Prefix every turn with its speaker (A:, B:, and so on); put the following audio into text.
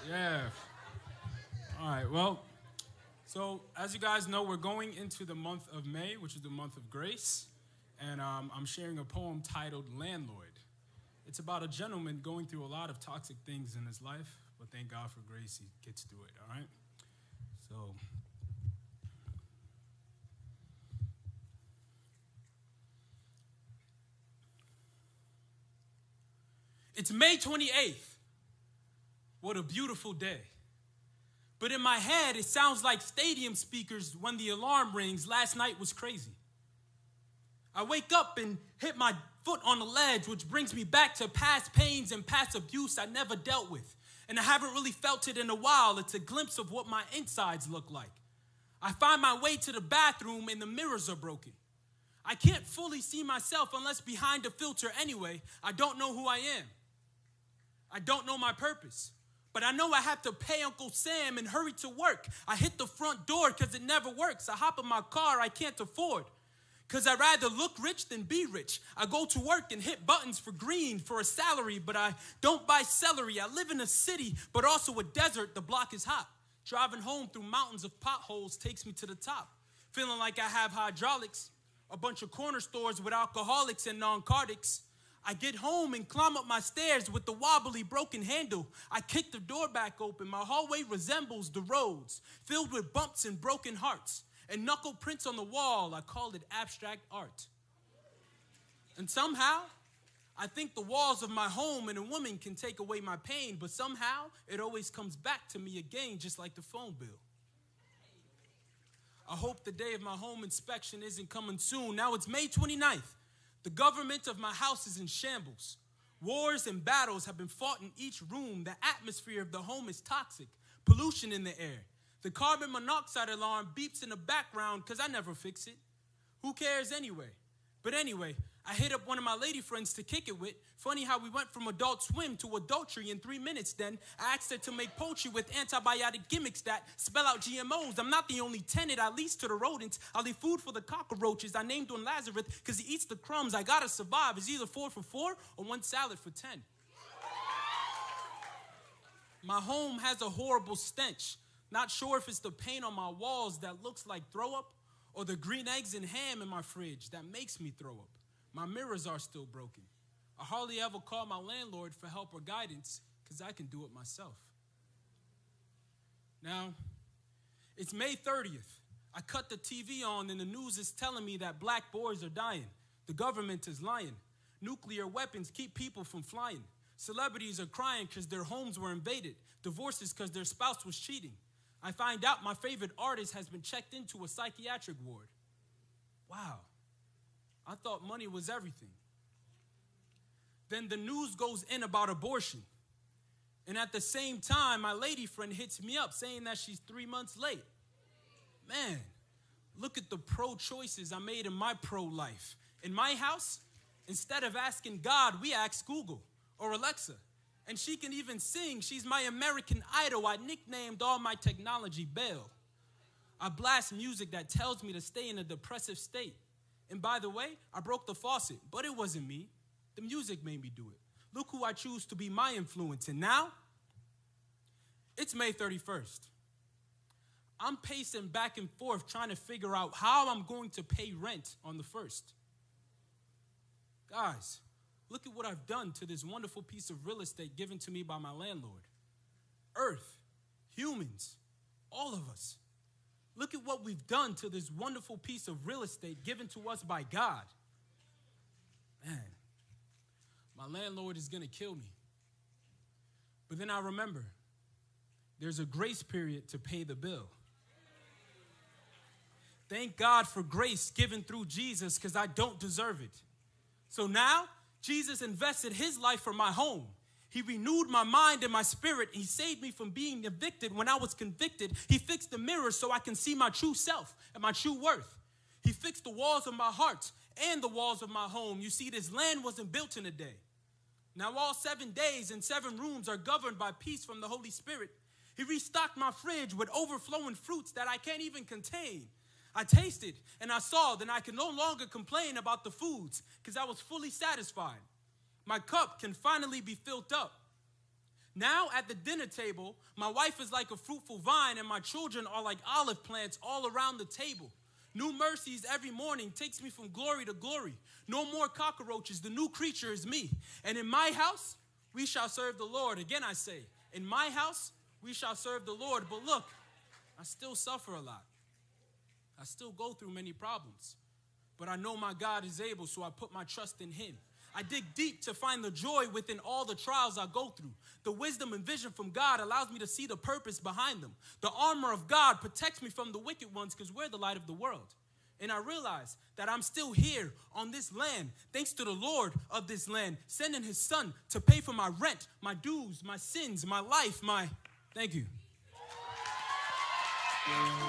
A: Yeah. All right. Well, so as you guys know, we're going into the month of May, which is the month of grace. And I'm sharing a poem titled Landlord. It's about a gentleman going through a lot of toxic things in his life, but thank God for grace, he gets through it, all right? So, it's May 28th. What a beautiful day. But in my head, it sounds like stadium speakers when the alarm rings. Last night was crazy. I wake up and hit my foot on the ledge, which brings me back to past pains and past abuse I never dealt with. And I haven't really felt it in a while. It's a glimpse of what my insides look like. I find my way to the bathroom and the mirrors are broken. I can't fully see myself unless behind a filter anyway. I don't know who I am. I don't know my purpose. But I know I have to pay Uncle Sam and hurry to work. I hit the front door because it never works. I hop in my car I can't afford. Because I'd rather look rich than be rich. I go to work and hit buttons for green for a salary, but I don't buy celery. I live in a city, but also a desert. The block is hot. Driving home through mountains of potholes takes me to the top. Feeling like I have hydraulics. A bunch of corner stores with alcoholics and narcotics. I get home and climb up my stairs with the wobbly broken handle. I kick the door back open. My hallway resembles the roads, filled with bumps and broken hearts. And knuckle prints on the wall, I call it abstract art. And somehow, I think the walls of my home and a woman can take away my pain, but somehow, it always comes back to me again, just like the phone bill. I hope the day of my home inspection isn't coming soon. Now it's May 29th. The government of my house is in shambles. Wars and battles have been fought in each room. The atmosphere of the home is toxic. Pollution in the air. The carbon monoxide alarm beeps in the background because I never fix it. Who cares anyway? But anyway, I hit up one of my lady friends to kick it with. Funny how we went from Adult Swim to adultery in 3 minutes then. I asked her to make poultry with antibiotic gimmicks that spell out GMOs. I'm not the only tenant I lease to the rodents. I leave food for the cockroaches. I named one Lazarus because he eats the crumbs. I gotta survive. It's either 4 for 4 or one salad for 10. My home has a horrible stench. Not sure if it's the paint on my walls that looks like throw up or the green eggs and ham in my fridge that makes me throw up. My mirrors are still broken. I hardly ever call my landlord for help or guidance because I can do it myself. Now, it's May 30th. I cut the TV on and the news is telling me that black boys are dying. The government is lying. Nuclear weapons keep people from flying. Celebrities are crying because their homes were invaded. Divorces because their spouse was cheating. I find out my favorite artist has been checked into a psychiatric ward. Wow, I thought money was everything. Then the news goes in about abortion. And at the same time, my lady friend hits me up saying that she's 3 months late. Man, look at the pro-choices I made in my pro-life. In my house, instead of asking God, we ask Google or Alexa. And she can even sing. She's my American Idol. I nicknamed all my technology Belle. I blast music that tells me to stay in a depressive state. And by the way, I broke the faucet, but it wasn't me. The music made me do it. Look who I choose to be my influence. And now, it's May 31st. I'm pacing back and forth trying to figure out how I'm going to pay rent on the 1st. Guys, look at what I've done to this wonderful piece of real estate given to me by my landlord. Earth, humans, all of us. Look at what we've done to this wonderful piece of real estate given to us by God. Man, my landlord is going to kill me. But then I remember, there's a grace period to pay the bill. Thank God for grace given through Jesus because I don't deserve it. So now, Jesus invested his life for my home. He renewed my mind and my spirit. He saved me from being evicted when I was convicted. He fixed the mirror so I can see my true self and my true worth. He fixed the walls of my heart and the walls of my home. You see, this land wasn't built in a day. Now all 7 days and 7 rooms are governed by peace from the Holy Spirit. He restocked my fridge with overflowing fruits that I can't even contain. I tasted and I saw that I can no longer complain about the foods because I was fully satisfied. My cup can finally be filled up. Now at the dinner table, my wife is like a fruitful vine and my children are like olive plants all around the table. New mercies every morning takes me from glory to glory. No more cockroaches, the new creature is me. And in my house, we shall serve the Lord. Again I say, in my house, we shall serve the Lord. But look, I still suffer a lot. I still go through many problems. But I know my God is able, so I put my trust in him. I dig deep to find the joy within all the trials I go through. The wisdom and vision from God allows me to see the purpose behind them. The armor of God protects me from the wicked ones because we're the light of the world. And I realize that I'm still here on this land, thanks to the Lord of this land, sending his son to pay for my rent, my dues, my sins, my life, Thank you.